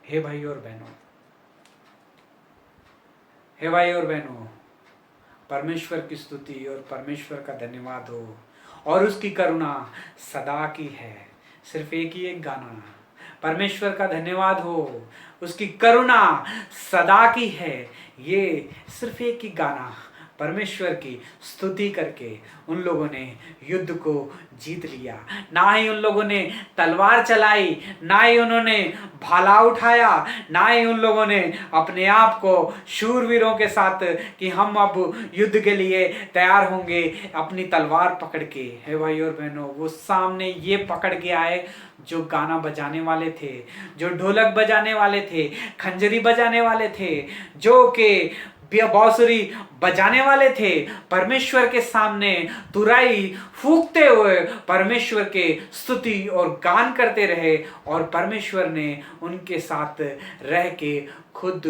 हे भाई और बहनों, हे भाई और बहनों, परमेश्वर की स्तुति और परमेश्वर का धन्यवाद हो और उसकी करुणा सदा की है। सिर्फ एक ही एक गाना, परमेश्वर का धन्यवाद हो, उसकी करुणा सदा की है। ये सिर्फ एक ही गाना परमेश्वर की स्तुति करके उन लोगों ने युद्ध को जीत लिया। ना ही उन लोगों ने तलवार चलाई, ना ही उन्होंने भाला उठाया, ना ही उन लोगों ने अपने आप को शूरवीरों के साथ कि हम अब युद्ध के लिए तैयार होंगे अपनी तलवार पकड़ के। हे भाई और बहनों, वो सामने ये पकड़ के आए जो गाना बजाने वाले थे, जो ढोलक बजाने वाले थे, खंजरी बजाने वाले थे, जो के बांसुरी बजाने वाले थे। परमेश्वर के सामने तुरई फूंकते हुए परमेश्वर के स्तुति और गान करते रहे और परमेश्वर ने उनके साथ रह के खुद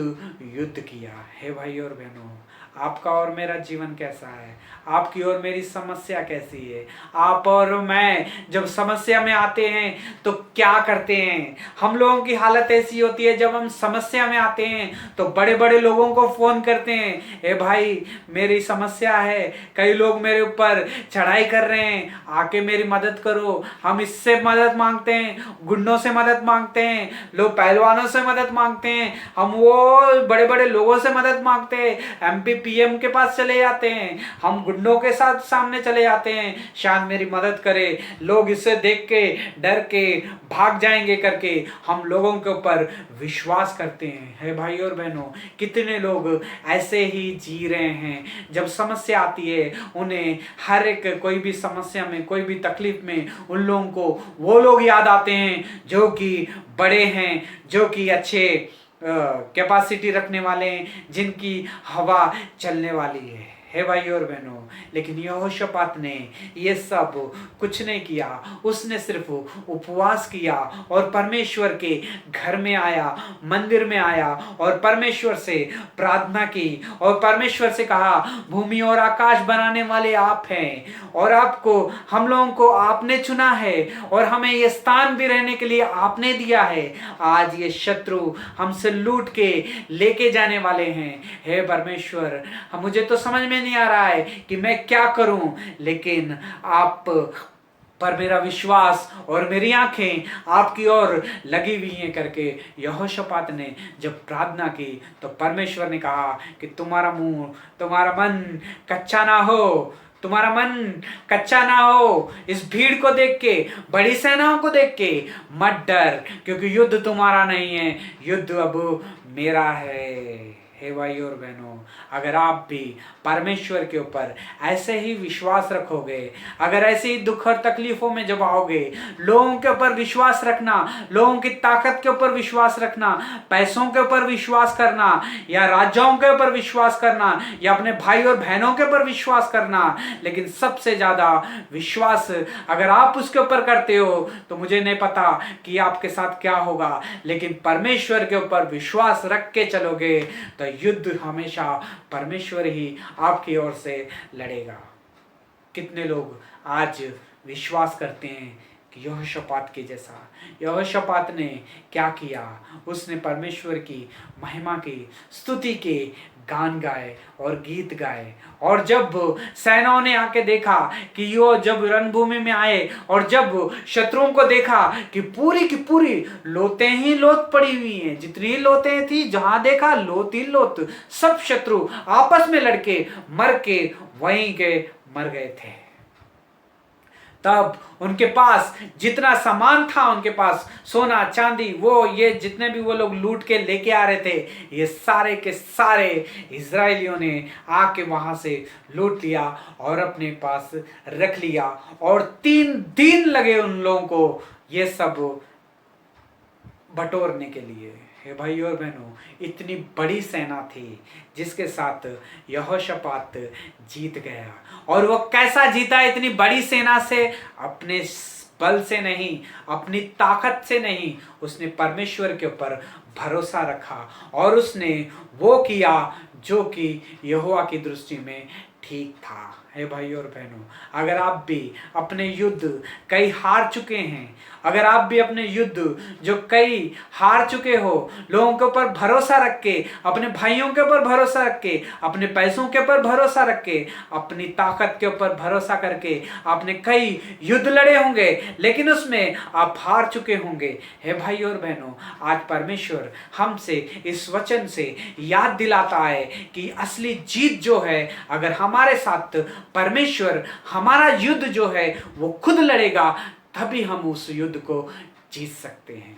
युद्ध किया। हे भाई और बहनों, आपका और मेरा जीवन कैसा है? आपकी और मेरी समस्या कैसी है? आप और मैं जब समस्या में आते हैं तो क्या करते हैं? हम लोगों की हालत ऐसी होती है, जब हम समस्या में आते हैं तो बड़े बड़े लोगों को फोन करते हैं, ए भाई मेरी समस्या है, कई लोग मेरे ऊपर चढ़ाई कर रहे हैं, आके मेरी मदद करो। हम इससे मदद मांगते हैं, गुंडों से मदद मांगते हैं, लोग पहलवानों से मदद मांगते हैं, हम वो बड़े बड़े लोगों से मदद मांगते हैं, एमपी पीएम के पास चले जाते हैं, हम गुंडों के साथ सामने चले जाते हैं, शायद मेरी मदद करे, लोग इसे देख के डर के भाग जाएंगे करके हम लोगों के ऊपर विश्वास करते हैं। है भाई और बहनों, कितने लोग ऐसे ही जी रहे हैं, जब समस्या आती है उन्हें हर एक कोई भी समस्या में, कोई भी तकलीफ में उन लोगों को वो लोग याद आते हैं जो कि बड़े हैं, जो कि अच्छे कैपेसिटी रखने वाले हैं, जिनकी हवा चलने वाली है। हे भाई और बहनों, लेकिन यहोशापात ने ये सब कुछ नहीं किया, उसने सिर्फ उपवास किया और परमेश्वर के घर में आया, मंदिर में आया और परमेश्वर से प्रार्थना की और परमेश्वर से कहा, भूमि और आकाश बनाने वाले आप हैं और आपको, हम लोगों को आपने चुना है और हमें ये स्थान भी रहने के लिए आपने दिया है। आज ये शत्रु हमसे लूट के लेके जाने वाले हैं। हे परमेश्वर, मुझे तो समझ में नहीं आ रहा है कि मैं क्या करूं, लेकिन आप पर मेरा विश्वास और मेरी आंखें आपकी ओर लगी हुई हैं करके यहोशापात ने जब प्रार्थना की तो परमेश्वर ने कहा कि तुम्हारा मुंह, तुम्हारा मन कच्चा ना हो, तुम्हारा मन कच्चा ना हो। इस भीड़ को देख के, बड़ी सेनाओं को देख के मत डर, क्योंकि युद्ध तुम्हारा नहीं है, युद्ध अब मेरा है। हे भाई और बहनों, अगर आप भी परमेश्वर के ऊपर ऐसे ही विश्वास रखोगे, अगर ऐसे ही दुख और तकलीफों में जब आओगे, लोगों के ऊपर विश्वास रखना, लोगों की ताकत के ऊपर विश्वास रखना, पैसों के ऊपर विश्वास करना या राज्यों के ऊपर विश्वास करना या अपने भाई और बहनों के ऊपर विश्वास करना, लेकिन सबसे ज्यादा विश्वास अगर आप उसके ऊपर करते हो तो मुझे नहीं पता कि आपके साथ क्या होगा, लेकिन परमेश्वर के ऊपर विश्वास रख के चलोगे तो युद्ध हमेशा परमेश्वर ही आपकी ओर से लड़ेगा। कितने लोग आज विश्वास करते हैं कि यहोशापात के जैसा, यहोशापात ने क्या किया, उसने परमेश्वर की महिमा की, स्तुति के गान गाए और गीत गाए। और जब सेनाओं ने आके देखा कि यो जब रणभूमि में आए और जब शत्रुओं को देखा कि पूरी की पूरी लोतें ही लोत पड़ी हुई हैं, जितनी लोतें थी जहां देखा लोत ही लोत, सब शत्रु आपस में लड़के मर के वहीं के मर गए थे। तब उनके पास जितना सामान था, उनके पास सोना चांदी, वो ये जितने भी वो लोग लूट के लेके आ रहे थे, ये सारे के सारे इजरायलियों ने आके वहां से लूट लिया और अपने पास रख लिया। और 3 दिन लगे उन लोगों को ये सब बटोरने के लिए। हे भाई और बहनों, इतनी बड़ी सेना थी जिसके साथ यहोशापात जीत गया। और वो कैसा जीता इतनी बड़ी सेना से? अपने बल से नहीं, अपनी ताकत से नहीं, उसने परमेश्वर के ऊपर भरोसा रखा और उसने वो किया जो कि यहोवा की दृष्टि में ठीक था। हे भाइयों और बहनों, अगर आप भी अपने युद्ध कई हार चुके हैं, अगर आप भी अपने युद्ध जो कई हार चुके हो, लोगों के ऊपर भरोसा रख के, अपने भाइयों के ऊपर भरोसा रख के, अपने पैसों के ऊपर भरोसा रख के, अपनी ताकत के ऊपर भरोसा करके आपने कई युद्ध लड़े होंगे, लेकिन उसमें आप हार चुके होंगे। हे भाइयों और बहनों, आज परमेश्वर हमसे इस वचन से याद दिलाता है कि असली जीत जो है, अगर हमारे साथ परमेश्वर हमारा युद्ध जो है वो खुद लड़ेगा, तभी हम उस युद्ध को जीत सकते हैं।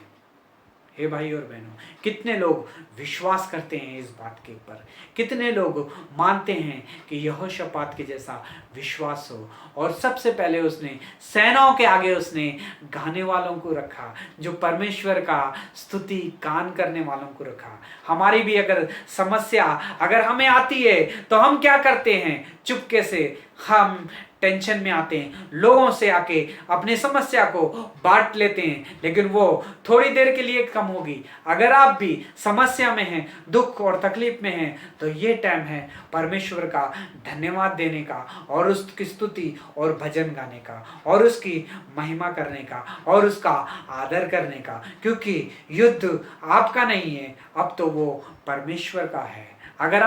हे भाई और बहनों, कितने लोग विश्वास करते हैं इस बात के ऊपर, कितने लोग मानते हैं कि यहोशापात के जैसा विश्वास हो। और सबसे पहले उसने सेनाओं के आगे उसने गाने वालों को रखा, जो परमेश्वर का स्तुति गान करने वालों को रखा। हमारी भी अगर समस्या अगर हमें आती है तो हम क्या करते हैं, चुपके से हम टेंशन में आते हैं, लोगों से आके अपनी समस्या को बांट लेते हैं, लेकिन वो थोड़ी देर के लिए कम होगी। अगर आप भी समस्या में हैं, दुख और तकलीफ में हैं, तो ये टाइम है परमेश्वर का धन्यवाद देने का, और उसकी स्तुति और भजन गाने का, और उसकी महिमा करने का, और उसका आदर करने का, क्योंकि युद्ध आपका नहीं है, अब तो वो परमेश्वर का है। अगर